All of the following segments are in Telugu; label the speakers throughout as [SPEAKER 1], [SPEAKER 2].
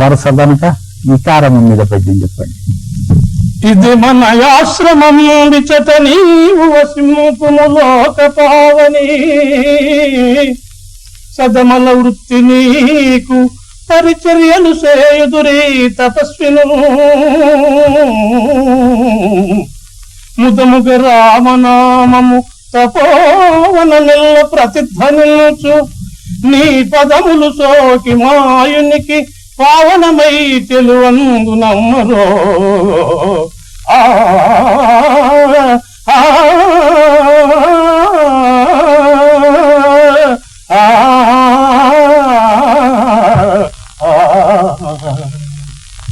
[SPEAKER 1] వరుస కనుక వికారము మీద పద్యం చెప్పండి.
[SPEAKER 2] ఇది మన ఆశ్రమం విచట నీవు వసింపుము లోక పావని, సదమల వృత్తి నీకు పరిచర్యలు సేయుదురీ తపస్విను. ముదముగ రామనామము తపోవన నెల్ల ప్రతిధ్వనించు, నీ పదములు సోకి మాయునికి పావనమై తెలువందు నమ్మరో.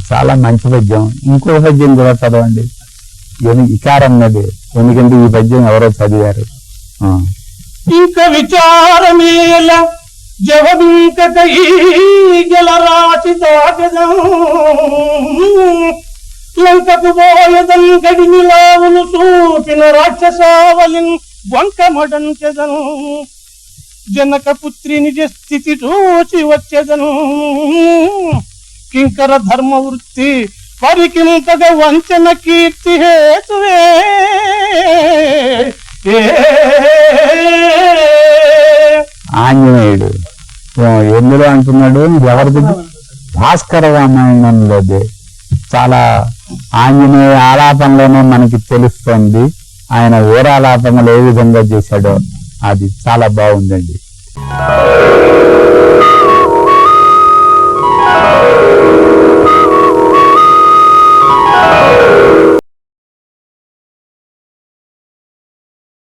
[SPEAKER 1] చాలా మంచి పద్యం. ఇంకో పద్యం కూడా చదవండి. వికారం మీద ఎందుకంటే ఈ పద్యం ఎవరో చదివారు.
[SPEAKER 2] ఇంకా విచారమేల జవవింకట ఈగల రాసి దాటదం, లంకకు పోయదం గడిమిలావును చూపిన రాక్షసావలిన్ వంకమడంచెదం, జనక పుత్రి నిజ స్థితి చూచి వచ్చెదను, కింకర ధర్మ వృత్తి పరికింపగ వంచన కీర్తి హేతువే.
[SPEAKER 1] ఆంజనేయుడు ఎందులో అంటున్నాడు? ఎవరిది? భాస్కర రామాయణంలోదే. చాలా ఆంజనేయ ఆలాపనలోనే మనకి తెలుస్తుంది ఆయన వీరాలాపనలు ఏ విధంగా చేశాడో. అది చాలా బాగుందండి.